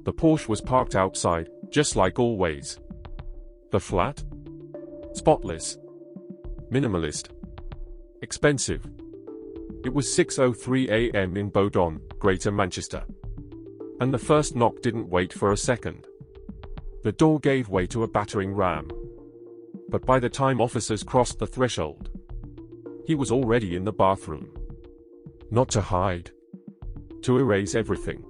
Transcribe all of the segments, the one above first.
The Porsche was parked outside, just like always. The flat? Spotless. Minimalist. Expensive. It was 6:03 a.m. in Bowdon, Greater Manchester. And the first knock didn't wait for a second. The door gave way to a battering ram. But by the time officers crossed the threshold, he was already in the bathroom. Not to hide. To erase everything.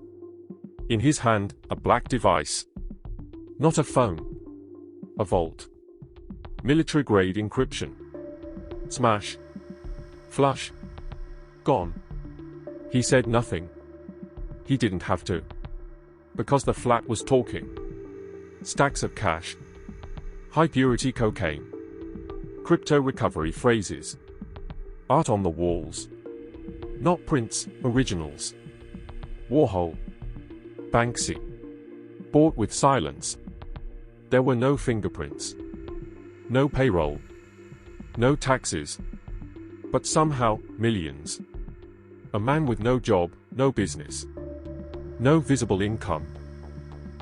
In his hand, a black device. Not a phone. A vault. Military-grade encryption. Smash. Flush. Gone. He said nothing. He didn't have to. Because the flat was talking. Stacks of cash. High-purity cocaine. Crypto recovery phrases. Art on the walls. Not prints, originals. Warhol. Banksy. Bought with silence. There were no fingerprints. No payroll. No taxes. But somehow, millions. A man with no job, no business. No visible income.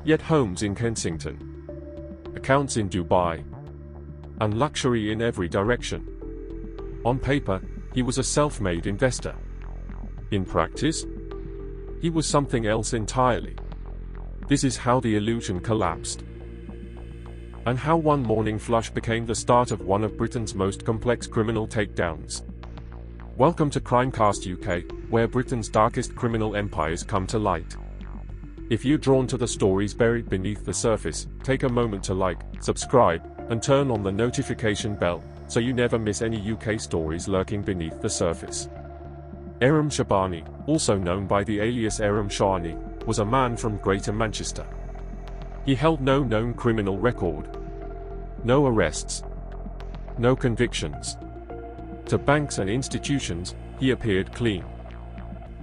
Yet homes in Kensington. Accounts in Dubai. And luxury in every direction. On paper, he was a self-made investor. In practice, he was something else entirely. This is how the illusion collapsed. And how one morning flush became the start of one of Britain's most complex criminal takedowns. Welcome to Crimecast UK, where Britain's darkest criminal empires come to light. If you're drawn to the stories buried beneath the surface, take a moment to like, subscribe, and turn on the notification bell, so you never miss any UK stories lurking beneath the surface. Aram Shabani, also known by the alias Aram Shaani, was a man from Greater Manchester. He held no known criminal record. No arrests. No convictions. To banks and institutions, he appeared clean.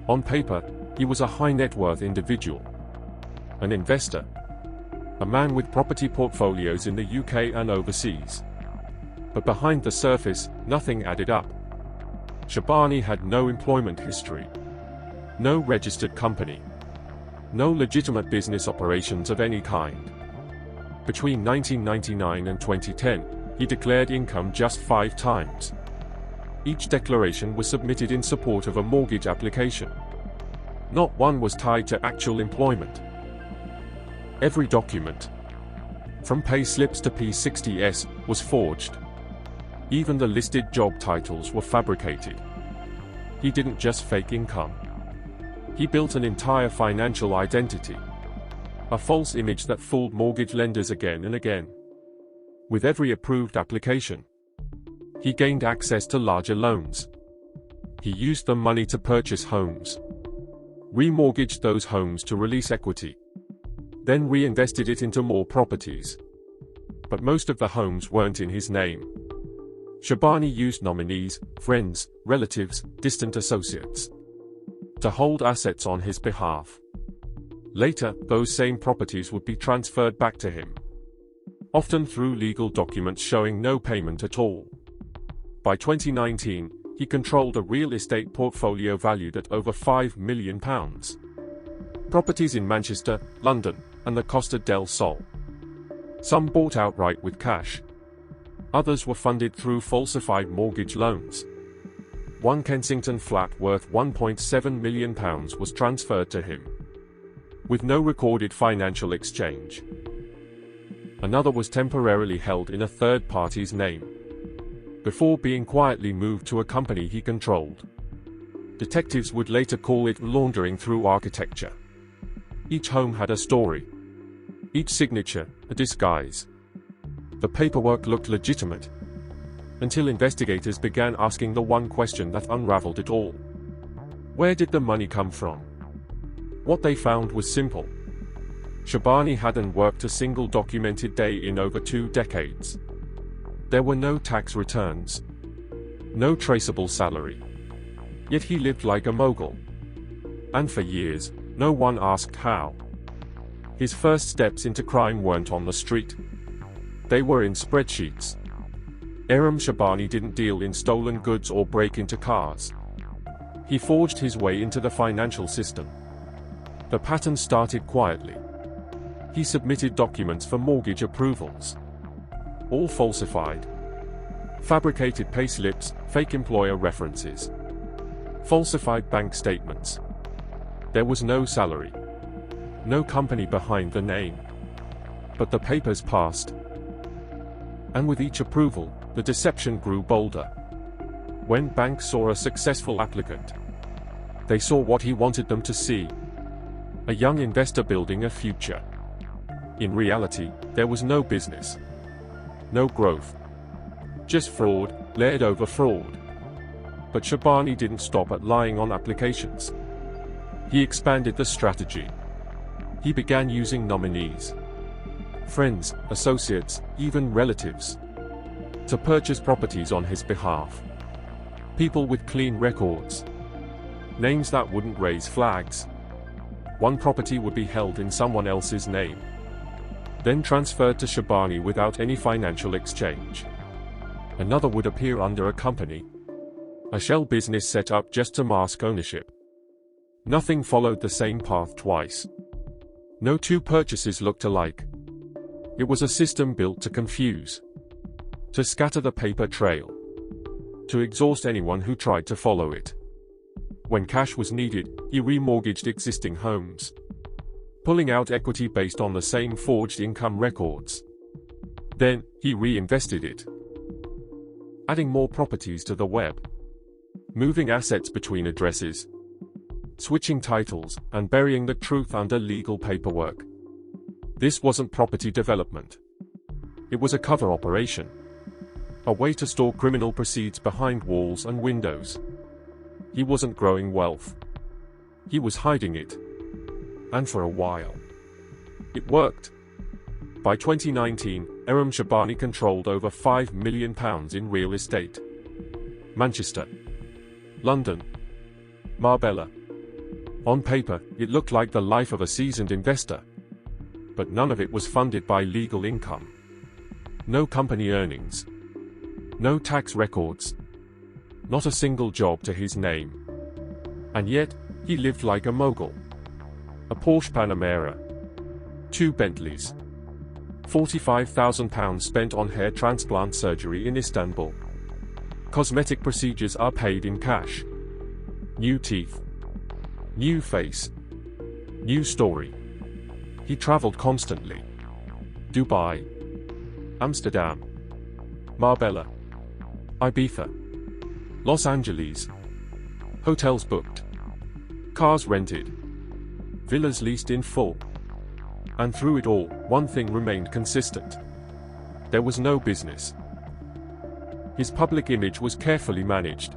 On paper, he was a high net worth individual. An investor. A man with property portfolios in the UK and overseas. But behind the surface, nothing added up. Shabani had no employment history. No registered company. No legitimate business operations of any kind. Between 1999 and 2010, he declared income just 5 times. Each declaration was submitted in support of a mortgage application. Not one was tied to actual employment. Every document, from pay slips to P60s, was forged. Even the listed job titles were fabricated. He didn't just fake income. He built an entire financial identity. A false image that fooled mortgage lenders again and again. With every approved application, he gained access to larger loans. He used the money to purchase homes. Remortgaged those homes to release equity. Then reinvested it into more properties. But most of the homes weren't in his name. Shabani used nominees, friends, relatives, distant associates to hold assets on his behalf. Later, those same properties would be transferred back to him, often through legal documents showing no payment at all. By 2019, he controlled a real estate portfolio valued at over £5 million. Properties in Manchester, London, and the Costa del Sol. Some bought outright with cash. Others were funded through falsified mortgage loans. One Kensington flat worth £1.7 million was transferred to him, with no recorded financial exchange. Another was temporarily held in a third party's name, before being quietly moved to a company he controlled. Detectives would later call it laundering through architecture. Each home had a story. Each signature, a disguise. The paperwork looked legitimate, until investigators began asking the one question that unraveled it all. Where did the money come from? What they found was simple. Shabani hadn't worked a single documented day in over 2 decades. There were no tax returns. No traceable salary. Yet he lived like a mogul. And for years, no one asked how. His first steps into crime weren't on the street. They were in spreadsheets. Aram Shabani didn't deal in stolen goods or break into cars. He forged his way into the financial system. The pattern started quietly. He submitted documents for mortgage approvals. All falsified. Fabricated payslips, fake employer references. Falsified bank statements. There was no salary. No company behind the name. But the papers passed. And with each approval, the deception grew bolder. When banks saw a successful applicant, they saw what he wanted them to see. A young investor building a future. In reality, there was no business. No growth. Just fraud, layered over fraud. But Shabani didn't stop at lying on applications. He expanded the strategy. He began using nominees, friends, associates, even relatives, to purchase properties on his behalf. People with clean records. Names that wouldn't raise flags. One property would be held in someone else's name, then transferred to Shabani without any financial exchange. Another would appear under a company, a shell business set up just to mask ownership. Nothing followed the same path twice. No two purchases looked alike. It was a system built to confuse, to scatter the paper trail, to exhaust anyone who tried to follow it. When cash was needed, he remortgaged existing homes, pulling out equity based on the same forged income records. Then, he reinvested it, adding more properties to the web, moving assets between addresses, switching titles, and burying the truth under legal paperwork. This wasn't property development. It was a cover operation. A way to store criminal proceeds behind walls and windows. He wasn't growing wealth. He was hiding it. And for a while, it worked. By 2019, Aram Shabani controlled over £5 million in real estate. Manchester, London, Marbella. On paper, it looked like the life of a seasoned investor. But none of it was funded by legal income. No company earnings. No tax records. Not a single job to his name. And yet, he lived like a mogul. A Porsche Panamera. 2 Bentleys. £45,000 spent on hair transplant surgery in Istanbul. Cosmetic procedures are paid in cash. New teeth. New face. New story. He traveled constantly. Dubai. Amsterdam. Marbella. Ibiza. Los Angeles. Hotels booked. Cars rented. Villas leased in full. And through it all, one thing remained consistent. There was no business. His public image was carefully managed.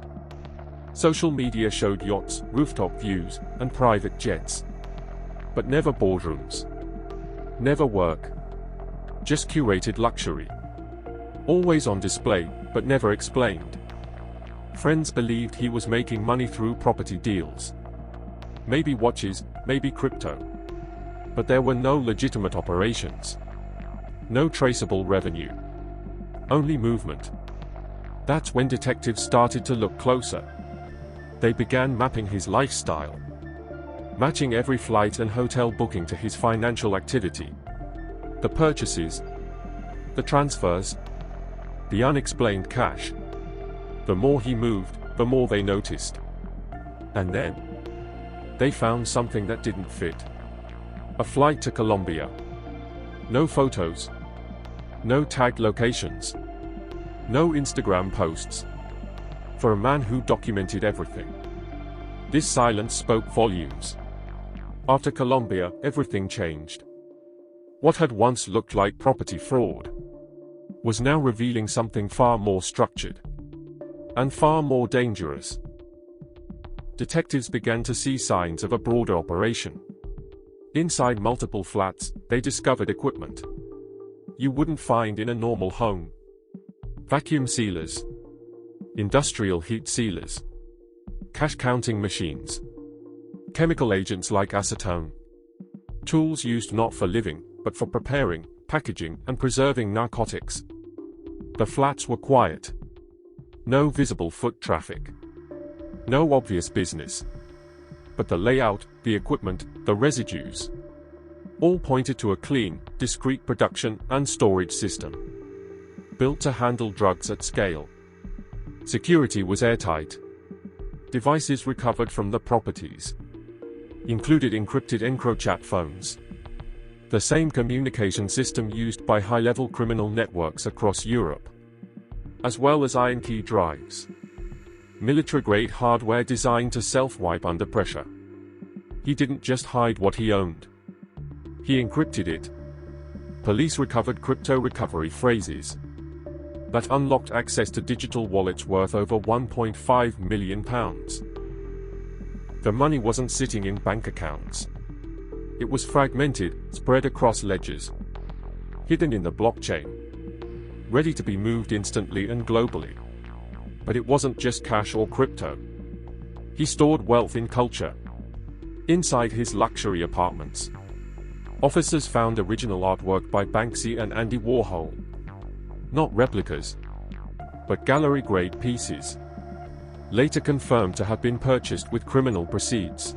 Social media showed yachts, rooftop views, and private jets. But never boardrooms. Never work. Just curated luxury. Always on display, but never explained. Friends believed he was making money through property deals. Maybe watches, maybe crypto. But there were no legitimate operations. No traceable revenue. Only movement. That's when detectives started to look closer. They began mapping his lifestyle, matching every flight and hotel booking to his financial activity. The purchases, the transfers, the unexplained cash. The more he moved, the more they noticed. And then, they found something that didn't fit. A flight to Colombia. No photos. No tagged locations. No Instagram posts. For a man who documented everything. This silence spoke volumes. After Colombia, everything changed. What had once looked like property fraud was now revealing something far more structured and far more dangerous. Detectives began to see signs of a broader operation. Inside multiple flats, they discovered equipment you wouldn't find in a normal home. Vacuum sealers, industrial heat sealers, cash counting machines, chemical agents like acetone, tools used not for living, but for preparing, packaging, and preserving narcotics. The flats were quiet. No visible foot traffic. No obvious business. But the layout, the equipment, the residues. All pointed to a clean, discreet production and storage system, built to handle drugs at scale. Security was airtight. Devices recovered from the properties included encrypted EncroChat phones, the same communication system used by high-level criminal networks across Europe, as well as iron key drives, military-grade hardware designed to self-wipe under pressure. He didn't just hide what he owned. He encrypted it. Police recovered crypto recovery phrases that unlocked access to digital wallets worth over £1.5 million. The money wasn't sitting in bank accounts. It was fragmented, spread across ledgers, hidden in the blockchain, ready to be moved instantly and globally. But it wasn't just cash or crypto. He stored wealth in culture. Inside his luxury apartments, officers found original artwork by Banksy and Andy Warhol. Not replicas, but gallery-grade pieces, later confirmed to have been purchased with criminal proceeds.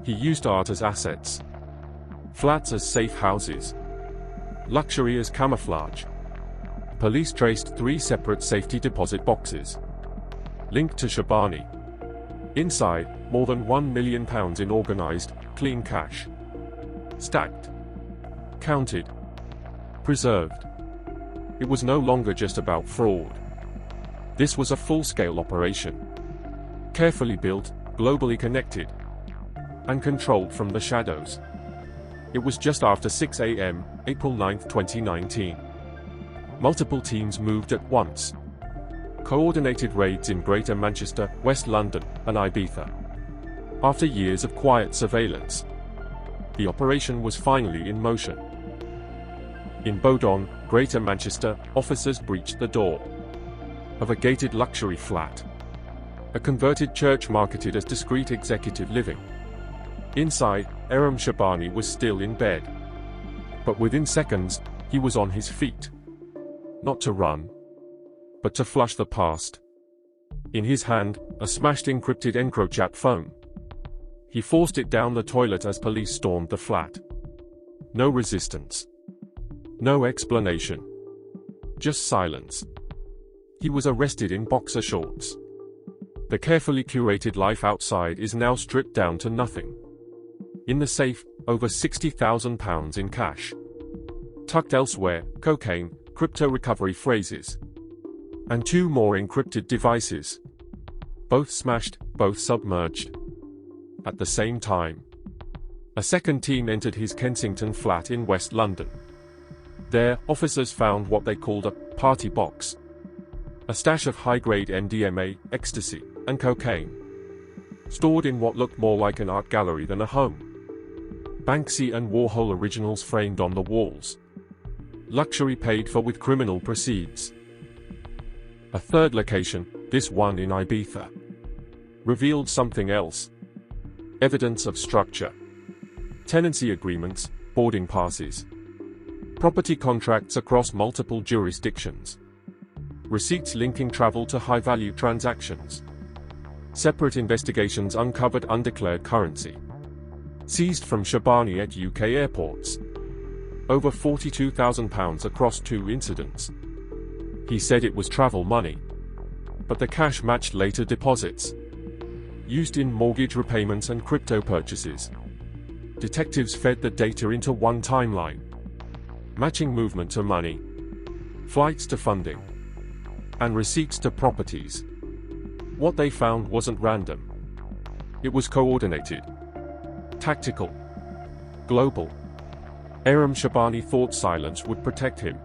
He used art as assets, flats as safe houses, luxury as camouflage. Police traced 3 separate safety deposit boxes, linked to Shabani. Inside, more than £1 million in organized, clean cash. Stacked, counted, preserved. It was no longer just about fraud. This was a full-scale operation, carefully built, globally connected, and controlled from the shadows. It was just after 6 a.m., April 9, 2019. Multiple teams moved at once. Coordinated raids in Greater Manchester, West London, and Ibiza. After years of quiet surveillance, the operation was finally in motion. In Bowdon, Greater Manchester, officers breached the door of a gated luxury flat, a converted church marketed as discreet executive living. Inside, Aram Shabani was still in bed. But within seconds, he was on his feet. Not to run, but to flush the past. In his hand, a smashed encrypted EncroChat phone. He forced it down the toilet as police stormed the flat. No resistance. No explanation. Just silence. He was arrested in boxer shorts. The carefully curated life outside is now stripped down to nothing. In the safe, over £60,000 in cash. Tucked elsewhere, cocaine, crypto recovery phrases, and 2 more encrypted devices. Both smashed, both submerged. At the same time, a second team entered his Kensington flat in West London. There, officers found what they called a party box. A stash of high-grade MDMA, ecstasy, and cocaine, stored in what looked more like an art gallery than a home. Banksy and Warhol originals framed on the walls. Luxury paid for with criminal proceeds. A third location, this one in Ibiza, revealed something else. Evidence of structure. Tenancy agreements, boarding passes, property contracts across multiple jurisdictions, receipts linking travel to high-value transactions. Separate investigations uncovered undeclared currency, seized from Shabani at UK airports. Over £42,000 across 2 incidents. He said it was travel money, but the cash matched later deposits, used in mortgage repayments and crypto purchases. Detectives fed the data into one timeline, matching movement to money, flights to funding, and receipts to properties. What they found wasn't random. It was coordinated, tactical, global. Aram Shabani thought silence would protect him,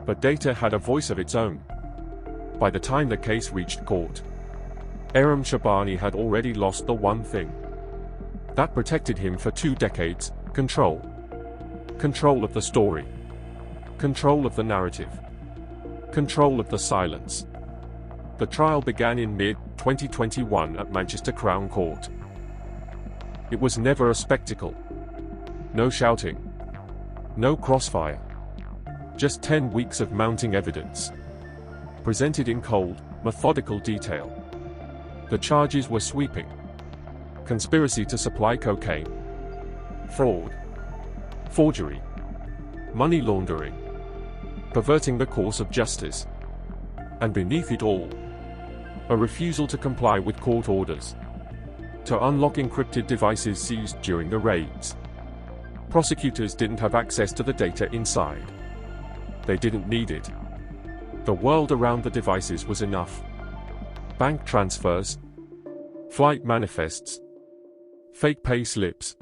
but data had a voice of its own. By the time the case reached court, Aram Shabani had already lost the one thing that protected him for 2 decades: control. Control of the story. Control of the narrative. Control of the silence. The trial began in mid-2021 at Manchester Crown Court. It was never a spectacle. No shouting. No crossfire. Just 10 weeks of mounting evidence, presented in cold, methodical detail. The charges were sweeping. Conspiracy to supply cocaine, fraud, forgery, money laundering, perverting the course of justice, and beneath it all, a refusal to comply with court orders to unlock encrypted devices seized during the raids. Prosecutors didn't have access to the data inside. They didn't need it. The world around the devices was enough. Bank transfers, flight manifests, fake pay slips,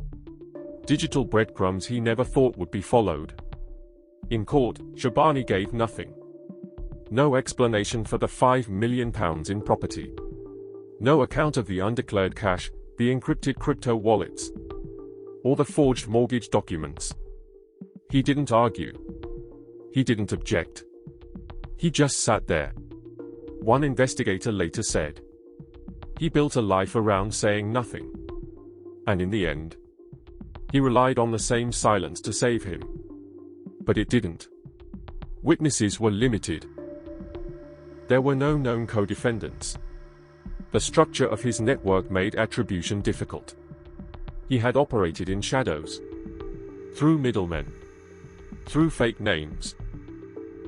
digital breadcrumbs he never thought would be followed. In court, Shabani gave nothing. No explanation for the £5 million in property. No account of the undeclared cash, the encrypted crypto wallets, or the forged mortgage documents. He didn't argue. He didn't object. He just sat there. One investigator later said, he built a life around saying nothing. And in the end, he relied on the same silence to save him. But it didn't. Witnesses were limited. There were no known co-defendants. The structure of his network made attribution difficult. He had operated in shadows, through middlemen, through fake names,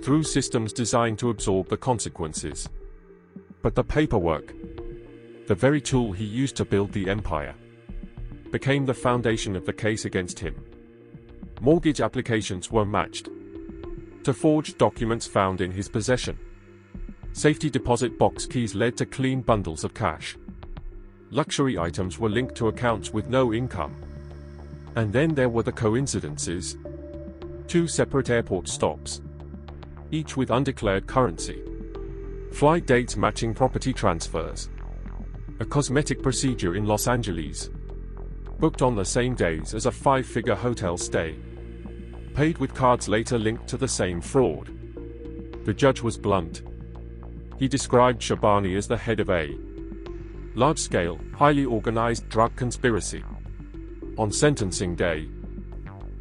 through systems designed to absorb the consequences. But the paperwork, the very tool he used to build the empire, became the foundation of the case against him. Mortgage applications were matched to forged documents found in his possession. Safety deposit box keys led to clean bundles of cash. Luxury items were linked to accounts with no income. And then there were the coincidences. 2 separate airport stops, each with undeclared currency. Flight dates matching property transfers. A cosmetic procedure in Los Angeles, booked on the same days as a 5-figure hotel stay. Paid with cards later linked to the same fraud. The judge was blunt. He described Shabani as the head of a large-scale, highly organized drug conspiracy. On sentencing day,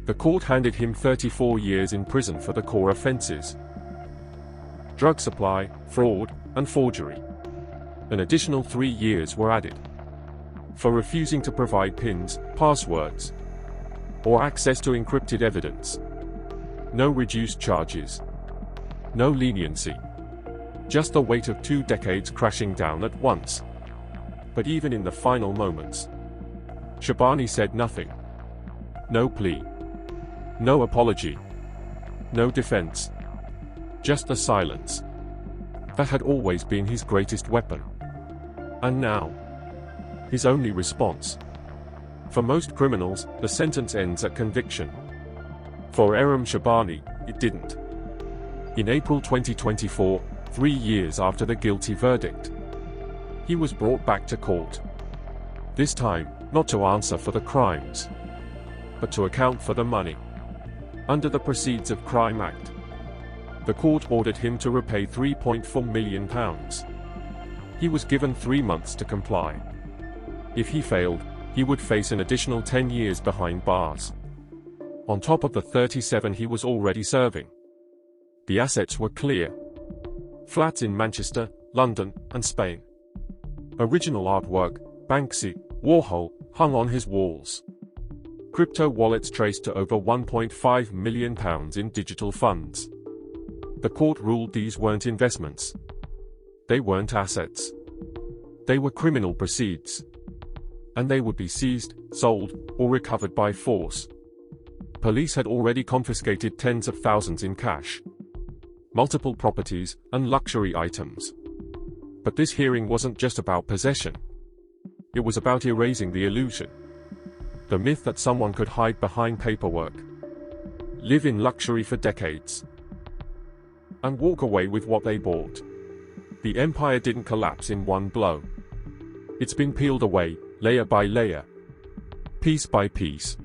the court handed him 34 years in prison for the core offenses: drug supply, fraud, and forgery. An additional 3 years were added for refusing to provide PINs, passwords, or access to encrypted evidence. No reduced charges. No leniency. Just the weight of 2 decades crashing down at once. But even in the final moments, Shabani said nothing. No plea. No apology. No defense. Just the silence. That had always been his greatest weapon. And now, his only response. For most criminals, the sentence ends at conviction. For Aram Shabani, it didn't. In April 2024, 3 years after the guilty verdict, he was brought back to court. This time, not to answer for the crimes, but to account for the money. Under the Proceeds of Crime Act, the court ordered him to repay £3.4 million. He was given 3 months to comply. If he failed, he would face an additional 10 years behind bars, on top of the 37 he was already serving. The assets were clear. Flats in Manchester, London, and Spain. Original artwork, Banksy, Warhol, hung on his walls. Crypto wallets traced to over £1.5 million in digital funds. The court ruled these weren't investments. They weren't assets. They were criminal proceeds. And they would be seized, sold, or recovered by force. Police had already confiscated tens of thousands in cash, multiple properties, and luxury items. But this hearing wasn't just about possession. It was about erasing the illusion. The myth that someone could hide behind paperwork, live in luxury for decades, and walk away with what they bought. The empire didn't collapse in one blow. It's been peeled away, layer by layer, piece by piece.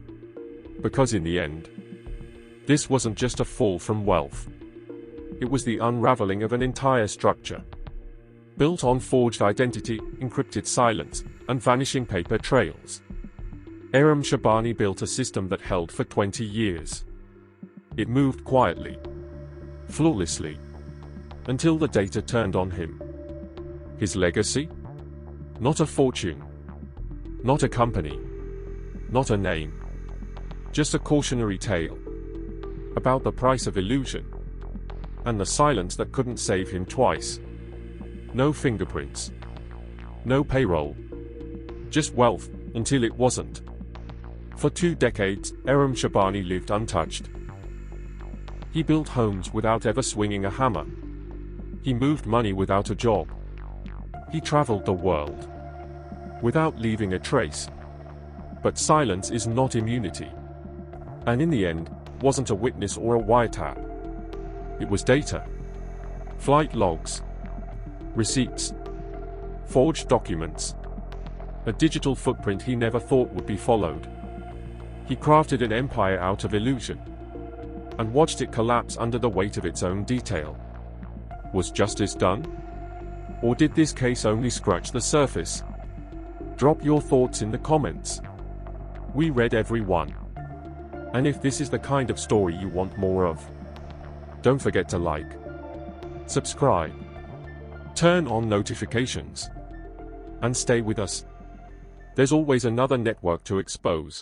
Because in the end, this wasn't just a fall from wealth. It was the unraveling of an entire structure, built on forged identity, encrypted silence, and vanishing paper trails. Aram Shabani built a system that held for 20 years. It moved quietly, flawlessly, until the data turned on him. His legacy? Not a fortune. Not a company. Not a name. Just a cautionary tale about the price of illusion and the silence that couldn't save him twice. No fingerprints. No payroll. Just wealth, until it wasn't. For 2 decades, Aram Shabani lived untouched. He built homes without ever swinging a hammer. He moved money without a job. He traveled the world without leaving a trace. But silence is not immunity. And in the end, wasn't a witness or a wiretap. It was data. Flight logs. Receipts. Forged documents. A digital footprint he never thought would be followed. He crafted an empire out of illusion and watched it collapse under the weight of its own detail. Was justice done? Or did this case only scratch the surface? Drop your thoughts in the comments. We read every one. And if this is the kind of story you want more of, don't forget to like, subscribe, turn on notifications, and stay with us. There's always another network to expose.